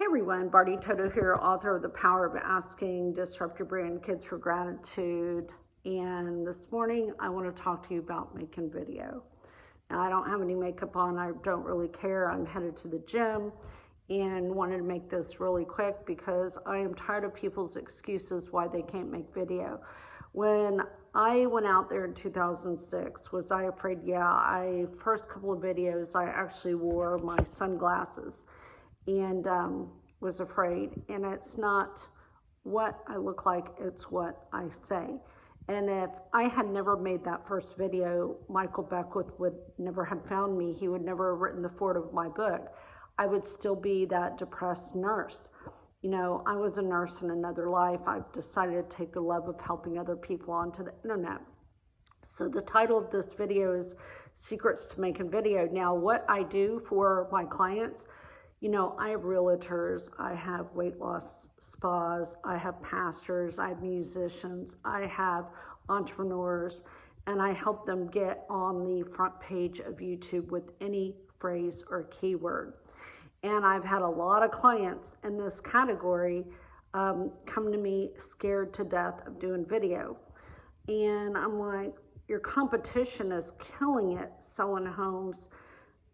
everyone, Barty Toto here, author of The Power of Asking, Disrupt Your Brand, Kids for Gratitude. And this morning I want to talk to you about making video. Now, I don't have any makeup on, I don't really care. I'm headed to the gym and wanted to make this really quick because I am tired of people's excuses why they can't make video. When I went out there in 2006, was I afraid? Yeah, first couple of videos I actually wore my sunglasses and was afraid. And it's not what I look like, it's what I say. And if I had never made that first video, Michael Beckwith would never have found me. He would never have written the foreword of my book. I would still be that depressed nurse. You know, I was a nurse in another life. I've decided to take the love of helping other people onto the internet. So the title of this video is Secrets to Making Video. Now, what I do for my clients, you know, I have realtors, I have weight loss spas, I have pastors, I have musicians, I have entrepreneurs, and I help them get on the front page of YouTube with any phrase or keyword. And I've had a lot of clients in this category come to me scared to death of doing video. And I'm like, your competition is killing it selling homes,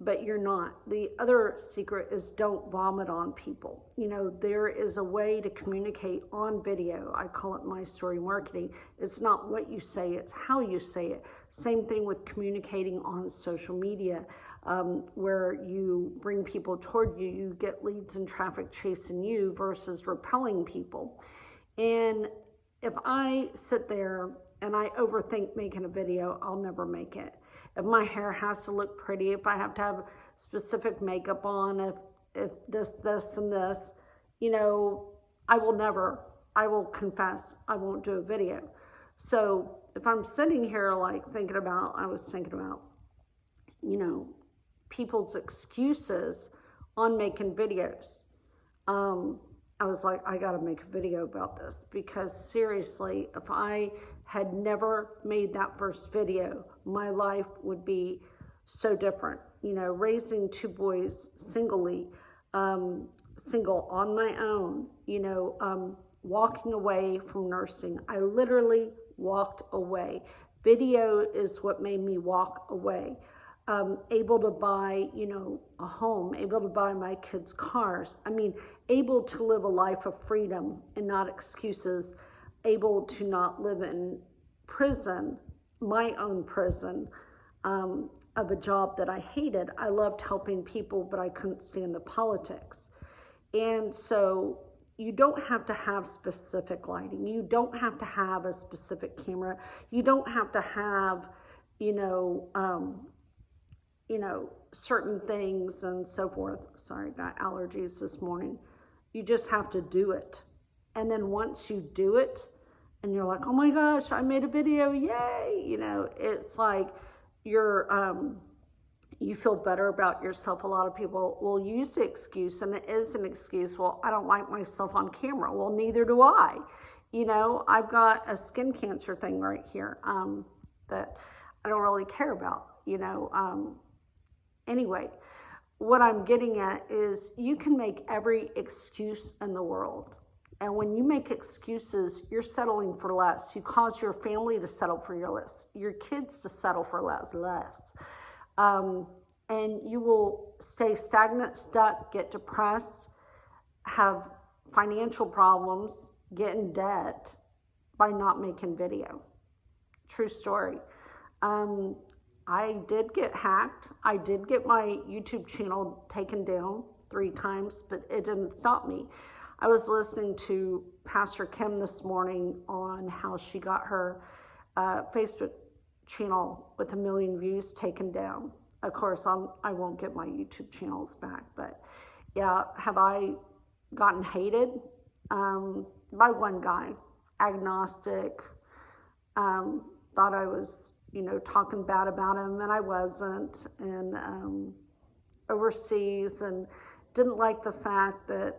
but you're not. The other secret is don't vomit on people. You know, there is a way to communicate on video. I call it my story marketing. It's not what you say, it's how you say it. Same thing with communicating on social media, where you bring people toward you, you get leads and traffic chasing you versus repelling people. And if I sit there and I overthink making a video, I'll never make it. If my hair has to look pretty, if I have to have specific makeup on, if this, and this, you know, I will confess, I won't do a video. So if I'm sitting here I was thinking about, you know, people's excuses on making videos. I was like, I gotta make a video about this because seriously, if I had never made that first video, my life would be so different. You know, raising two boys single on my own, you know, walking away from nursing. I literally walked away. Video is what made me walk away. Able to buy, you know, a home, able to buy my kids' cars. I mean, able to live a life of freedom and not excuses, able to not live in prison, my own prison, of a job that I hated. I loved helping people, but I couldn't stand the politics. And so you don't have to have specific lighting. You don't have to have a specific camera. You don't have to have, you know, certain things and so forth. Sorry, got allergies this morning. You just have to do it. And then once you do it, and you're like, oh my gosh, I made a video, yay! You know, it's like you feel better about yourself. A lot of people will use the excuse, and it is an excuse. Well, I don't like myself on camera. Well, neither do I. You know, I've got a skin cancer thing right here that I don't really care about, you know. Anyway, what I'm getting at is you can make every excuse in the world. And when you make excuses, you're settling for less. You cause your family to settle for your kids to settle for less. And you will stay stagnant, stuck, get depressed, have financial problems, get in debt by not making video. True story. I did get hacked. I did get my YouTube channel taken down 3 times, but it didn't stop me. I was listening to Pastor Kim this morning on how she got her Facebook channel with 1 million views taken down. Of course, I won't get my YouTube channels back, but yeah, have I gotten hated by one guy, agnostic, thought I was, you know, talking bad about him, and I wasn't, and overseas, and didn't like the fact that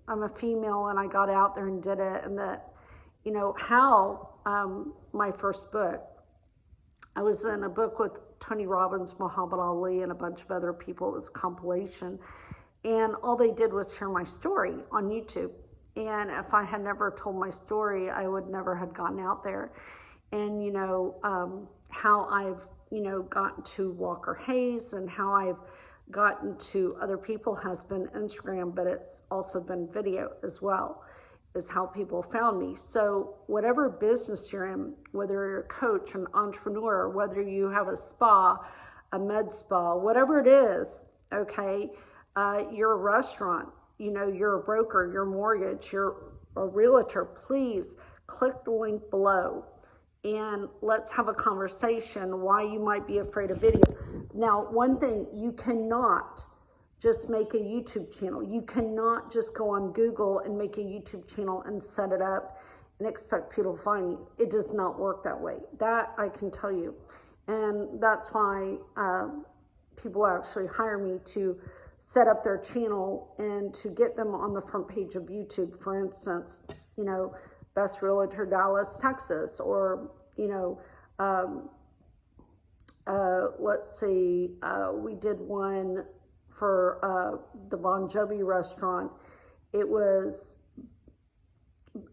I'm a female and I got out there and did it, and that, you know, how my first book, I was in a book with Tony Robbins, Muhammad Ali, and a bunch of other people. It was a compilation, And all they did was hear my story on YouTube. And if I had never told my story, I would never have gotten out there. And, how I've, gotten to Walker Hayes and how I've gotten to other people has been Instagram, but it's also been video as well, is how people found me. So whatever business you're in, whether you're a coach, an entrepreneur, whether you have a spa, a med spa, whatever it is, okay, you're a restaurant, you're a broker, you're a mortgage, you're a realtor, please click the link below and let's have a conversation why you might be afraid of video. Now, one thing, you cannot just make a YouTube channel. You cannot just go on Google and make a YouTube channel and set it up and expect people to find you. It does not work that way. That I can tell you. And that's why people actually hire me to set up their channel and to get them on the front page of YouTube. For instance, Best Realtor Dallas, Texas, or, let's see, we did one for the Bon Jovi restaurant.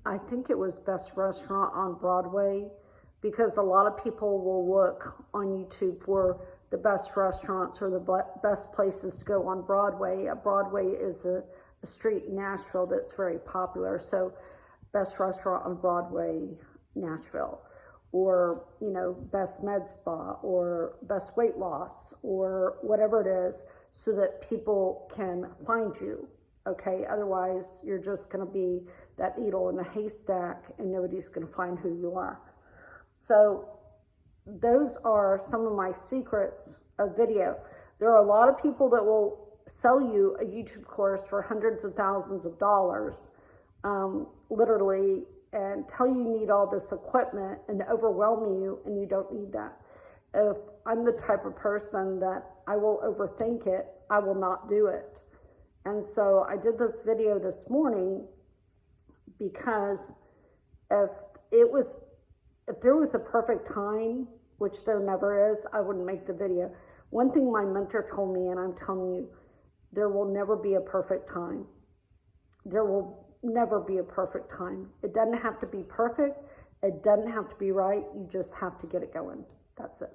I think it was Best Restaurant on Broadway, because a lot of people will look on YouTube for the best restaurants or the best places to go on Broadway. Broadway is a street in Nashville that's very popular. So Best Restaurant on Broadway, Nashville, or, Best Med Spa, or Best Weight Loss, or whatever it is, so that people can find you, okay? Otherwise, you're just going to be that needle in a haystack and nobody's going to find who you are. So those are some of my secrets of video. There are a lot of people that will sell you a YouTube course for hundreds of thousands of dollars, literally, and tell you need all this equipment and overwhelm you, and you don't need that. If I'm the type of person that I will overthink it, I will not do it. And so I did this video this morning because if there was a perfect time, which there never is, I wouldn't make the video. One thing my mentor told me, and I'm telling you, there will never be a perfect time. There will never be a perfect time. It doesn't have to be perfect. It doesn't have to be right. You just have to get it going. That's it.